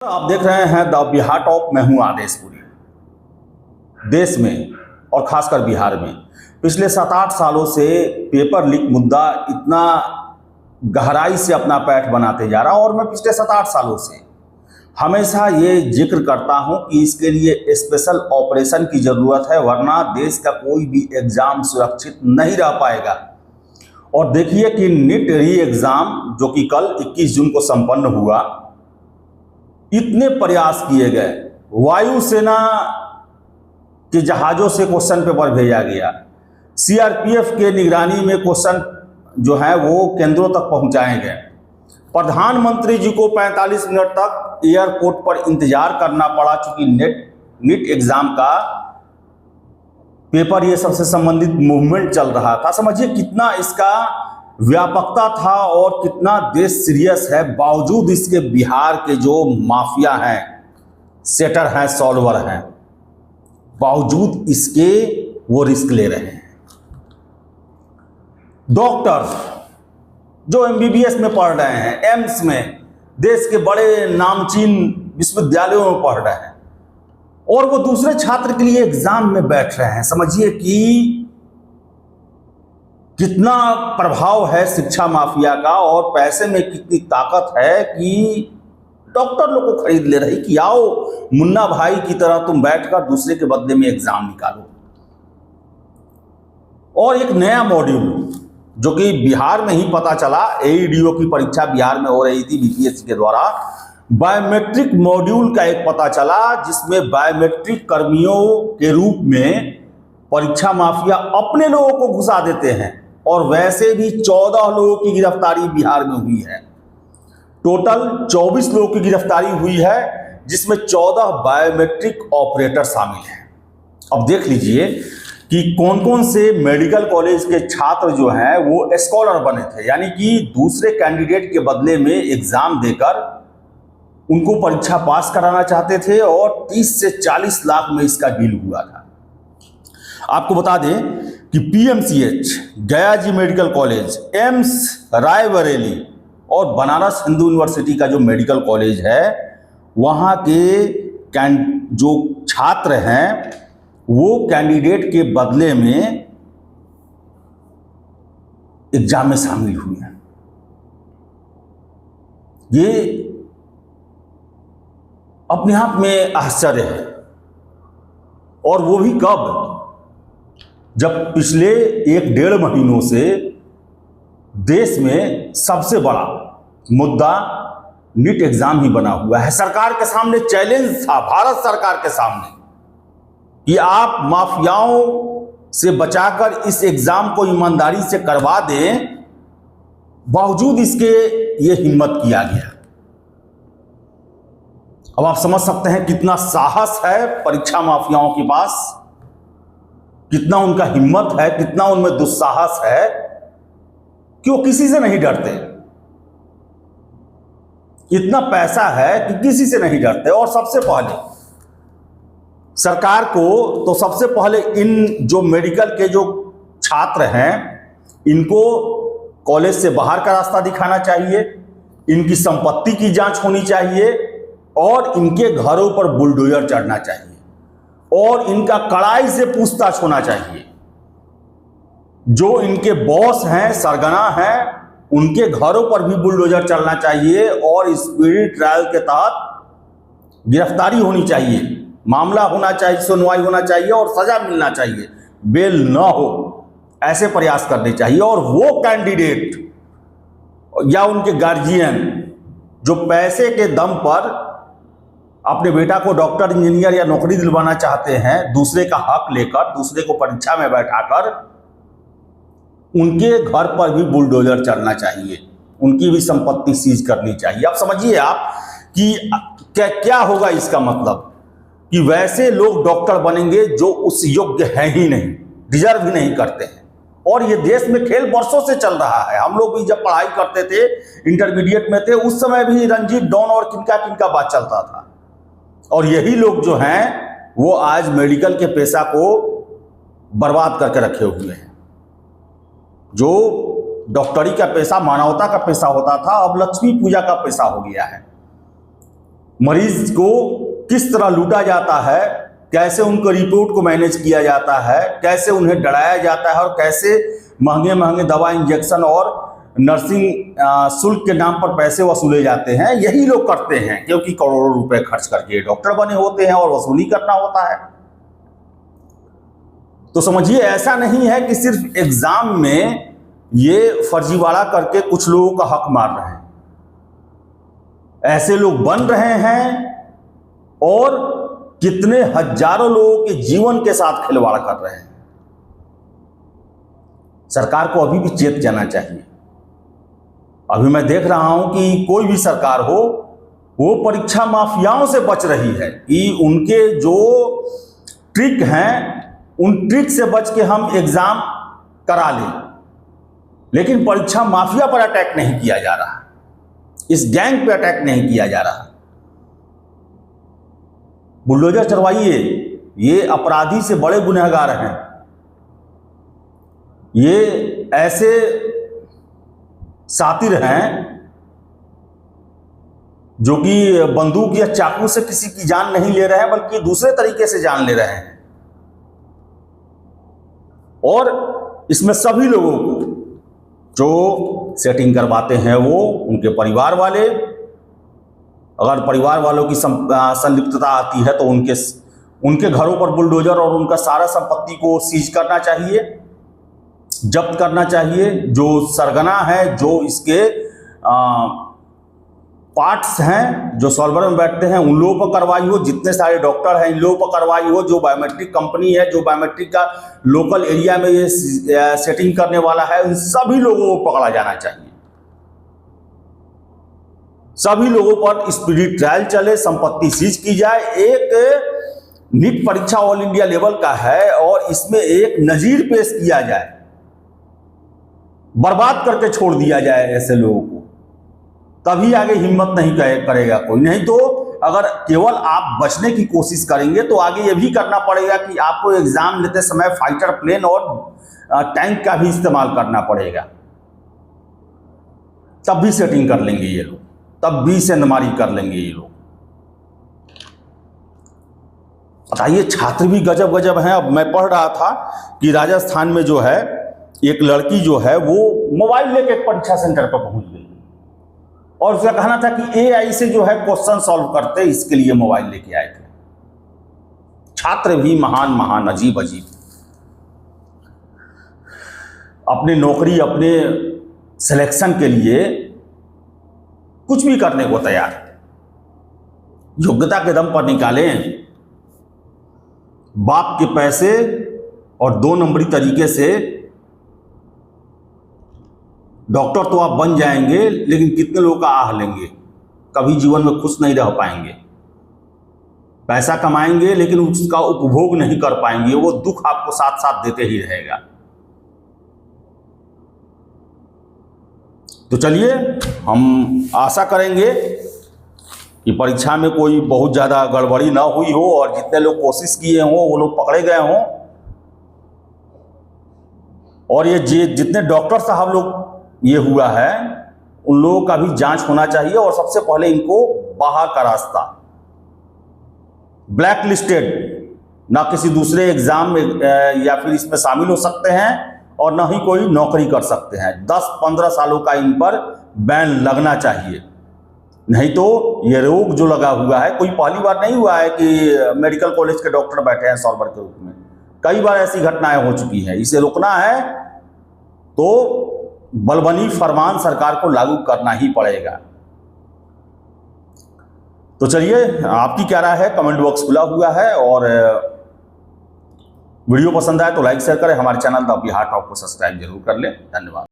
आप देख रहे हैं द बिहार टॉप। मैं हूं आदेशपुरी। देश में और खासकर बिहार में पिछले 7-8 सालों से पेपर लीक मुद्दा इतना गहराई से अपना पैठ बनाते जा रहा है और मैं पिछले 7-8 सालों से हमेशा ये जिक्र करता हूं कि इसके लिए स्पेशल ऑपरेशन की ज़रूरत है, वरना देश का कोई भी एग्ज़ाम सुरक्षित नहीं रह पाएगा। और देखिए कि नीट री एग्ज़ाम जो कि कल 21 जून को संपन्न हुआ, इतने प्रयास किए गए, वायुसेना के जहाज़ों से क्वेश्चन पेपर भेजा गया, सीआरपीएफ के निगरानी में क्वेश्चन जो है वो केंद्रों तक पहुंचाए गए, प्रधानमंत्री जी को 45 मिनट तक एयरपोर्ट पर इंतजार करना पड़ा चूंकि नीट एग्जाम का पेपर ये सबसे संबंधित मूवमेंट चल रहा था। समझिए कितना इसका व्यापकता था और कितना देश सीरियस है। बावजूद इसके बिहार के जो माफिया हैं, सेटर हैं, सॉल्वर हैं, बावजूद इसके वो रिस्क ले रहे हैं। डॉक्टर जो एमबीबीएस में पढ़ रहे हैं, एम्स में, देश के बड़े नामचीन विश्वविद्यालयों में पढ़ रहे हैं और वो दूसरे छात्र के लिए एग्जाम में बैठ रहे हैं। समझिए कि कितना प्रभाव है शिक्षा माफिया का और पैसे में कितनी ताकत है कि डॉक्टर लोग को खरीद ले रही कि आओ मुन्ना भाई की तरह तुम बैठकर दूसरे के बदले में एग्जाम निकालो। और एक नया मॉड्यूल जो कि बिहार में ही पता चला, एईडीओ की परीक्षा बिहार में हो रही थी बीपीएससी के द्वारा, बायोमेट्रिक मॉड्यूल का एक पता चला जिसमें बायोमेट्रिक कर्मियों के रूप में परीक्षा माफिया अपने लोगों को घुसा देते हैं। और वैसे भी 14 लोगों की गिरफ्तारी बिहार में हुई है। टोटल 24 लोगों की गिरफ्तारी हुई है जिसमें 14 बायोमेट्रिक ऑपरेटर शामिल हैं। अब देख लीजिए कि कौन कौन से मेडिकल कॉलेज के छात्र जो हैं वो स्कॉलर बने थे, यानी कि दूसरे कैंडिडेट के बदले में एग्जाम देकर उनको परीक्षा पास कराना चाहते थे और 30 से 40 लाख में इसका डील हुआ था। आपको बता दें कि पीएमसीएच, गया जी मेडिकल कॉलेज, एम्स रायबरेली और बनारस हिंदू यूनिवर्सिटी का जो मेडिकल कॉलेज है, वहाँ के जो छात्र हैं वो कैंडिडेट के बदले में एग्जाम में शामिल हुए हैं। ये अपने आप में आश्चर्य है। और वो भी कब? जब पिछले 1-1.5 महीनों से देश में सबसे बड़ा मुद्दा नीट एग्जाम ही बना हुआ है। सरकार के सामने चैलेंज था, भारत सरकार के सामने, कि आप माफियाओं से बचाकर इस एग्जाम को ईमानदारी से करवा दें। बावजूद इसके ये हिम्मत किया गया। अब आप समझ सकते हैं कितना साहस है परीक्षा माफियाओं के पास, कितना उनका हिम्मत है, कितना उनमें दुस्साहस है कि वो किसी से नहीं डरते। इतना पैसा है कि किसी से नहीं डरते। और सबसे पहले सरकार को तो सबसे पहले इन जो मेडिकल के जो छात्र हैं इनको कॉलेज से बाहर का रास्ता दिखाना चाहिए, इनकी संपत्ति की जांच होनी चाहिए और इनके घरों पर बुलडोजर चढ़ना चाहिए और इनका कड़ाई से पूछताछ होना चाहिए। जो इनके बॉस हैं, सरगना हैं, उनके घरों पर भी बुलडोजर चलना चाहिए और स्पीडी ट्रायल के तहत गिरफ्तारी होनी चाहिए, मामला होना चाहिए, सुनवाई होना चाहिए और सजा मिलना चाहिए, बेल न हो, ऐसे प्रयास करने चाहिए। और वो कैंडिडेट या उनके गार्जियन जो पैसे के दम पर अपने बेटा को डॉक्टर, इंजीनियर या नौकरी दिलवाना चाहते हैं, दूसरे का हक लेकर, दूसरे को परीक्षा में बैठाकर, उनके घर पर भी बुलडोजर चलना चाहिए, उनकी भी संपत्ति सीज करनी चाहिए। अब समझिए आप कि क्या होगा इसका मतलब, कि वैसे लोग डॉक्टर बनेंगे जो उस योग्य हैं ही नहीं, डिजर्व ही नहीं करते हैं। और ये देश में खेल वर्षों से चल रहा है। हम लोग भी जब पढ़ाई करते थे, इंटरमीडिएट में थे, उस समय भी रंजीत, डॉन और किनका किनका बात चलता था। और यही लोग जो हैं वो आज मेडिकल के पेशा को बर्बाद करके रखे हुए हैं। जो डॉक्टरी का पेशा मानवता का पेशा होता था, अब लक्ष्मी पूजा का पेशा हो गया है। मरीज को किस तरह लूटा जाता है, कैसे उनको रिपोर्ट को मैनेज किया जाता है, कैसे उन्हें डराया जाता है और कैसे महंगे महंगे दवा, इंजेक्शन और नर्सिंग शुल्क के नाम पर पैसे वसूले जाते हैं, यही लोग करते हैं, क्योंकि करोड़ों रुपए खर्च करके डॉक्टर बने होते हैं और वसूली करना होता है। तो समझिए, ऐसा नहीं है कि सिर्फ एग्जाम में ये फर्जीवाड़ा करके कुछ लोगों का हक मार रहे हैं। ऐसे लोग बन रहे हैं और कितने हजारों लोगों के जीवन के साथ खिलवाड़ कर रहे हैं। सरकार को अभी भी चेत जाना चाहिए। अभी मैं देख रहा हूं कि कोई भी सरकार हो, वो परीक्षा माफियाओं से बच रही है कि उनके जो ट्रिक हैं, उन ट्रिक से बच के हम एग्जाम करा लें, लेकिन परीक्षा माफिया पर अटैक नहीं किया जा रहा, इस गैंग पे अटैक नहीं किया जा रहा। बुलडोजर चलवाइए, ये अपराधी से बड़े गुनहगार हैं। ये ऐसे सातिर हैं जो कि बंदूक या चाकू से किसी की जान नहीं ले रहे हैं, बल्कि दूसरे तरीके से जान ले रहे हैं। और इसमें सभी लोगों को जो सेटिंग करवाते हैं वो उनके परिवार वाले, अगर परिवार वालों की संलिप्तता आती है तो उनके घरों पर बुलडोजर और उनका सारा संपत्ति को सीज करना चाहिए, जब्त करना चाहिए। जो सरगना है, जो इसके पार्ट्स हैं, जो सॉल्वर में बैठते हैं, उन लोगों पर कार्रवाई हो। जितने सारे डॉक्टर हैं, इन लोगों पर कार्रवाई हो। जो बायोमेट्रिक कंपनी है, जो बायोमेट्रिक का लोकल एरिया में ये सेटिंग करने वाला है, उन सभी लोगों को पकड़ा जाना चाहिए। सभी लोगों पर स्पीडी ट्रायल चले, संपत्ति सीज की जाए। एक नीट परीक्षा ऑल इंडिया लेवल का है और इसमें एक नजीर पेश किया जाए, बर्बाद करके छोड़ दिया जाए ऐसे लोगों को, तभी आगे हिम्मत नहीं करेगा कोई। नहीं तो अगर केवल आप बचने की कोशिश करेंगे तो आगे ये भी करना पड़ेगा कि आपको एग्जाम लेते समय फाइटर प्लेन और टैंक का भी इस्तेमाल करना पड़ेगा, तब भी सेटिंग कर लेंगे ये लोग, तब भी सेंधमारी कर लेंगे ये लोग। बताइए, छात्र भी गजब गजब हैं। अब मैं पढ़ रहा था कि राजस्थान में जो है एक लड़की जो है वो मोबाइल लेके परीक्षा सेंटर पर पहुंच गई और उसका कहना था कि एआई से जो है क्वेश्चन सॉल्व करते, इसके लिए मोबाइल लेके आए थे। छात्र भी महान महान, अजीब अजीब, अपनी नौकरी, अपने सिलेक्शन के लिए कुछ भी करने को तैयार है। योग्यता के दम पर निकालें, बाप के पैसे और 2 नंबरी तरीके से डॉक्टर तो आप बन जाएंगे, लेकिन कितने लोग का आह लेंगे, कभी जीवन में खुश नहीं रह पाएंगे। पैसा कमाएंगे लेकिन उसका उपभोग नहीं कर पाएंगे, वो दुख आपको साथ साथ देते ही रहेगा। तो चलिए, हम आशा करेंगे कि परीक्षा में कोई बहुत ज़्यादा गड़बड़ी ना हुई हो और जितने लोग कोशिश किए हों वो लोग पकड़े गए हों। और ये जितने डॉक्टर साहब लोग ये हुआ है, उन लोगों का भी जांच होना चाहिए और सबसे पहले इनको बाहर का रास्ता, ब्लैक लिस्टेड, ना किसी दूसरे एग्जाम में या फिर इसमें शामिल हो सकते हैं और ना ही कोई नौकरी कर सकते हैं। 10-15 सालों का इन पर बैन लगना चाहिए, नहीं तो ये रोग जो लगा हुआ है, कोई पहली बार नहीं हुआ है कि मेडिकल कॉलेज के डॉक्टर बैठे हैं सॉल्वर के रूप में। कई बार ऐसी घटनाएं हो चुकी हैं। इसे रोकना है तो बलबनी फरमान सरकार को लागू करना ही पड़ेगा। तो चलिए, आपकी क्या राय है? कमेंट बॉक्स खुला हुआ है और वीडियो पसंद आए तो लाइक शेयर करें। हमारे चैनल द बिहार टॉप को सब्सक्राइब जरूर कर लें। धन्यवाद।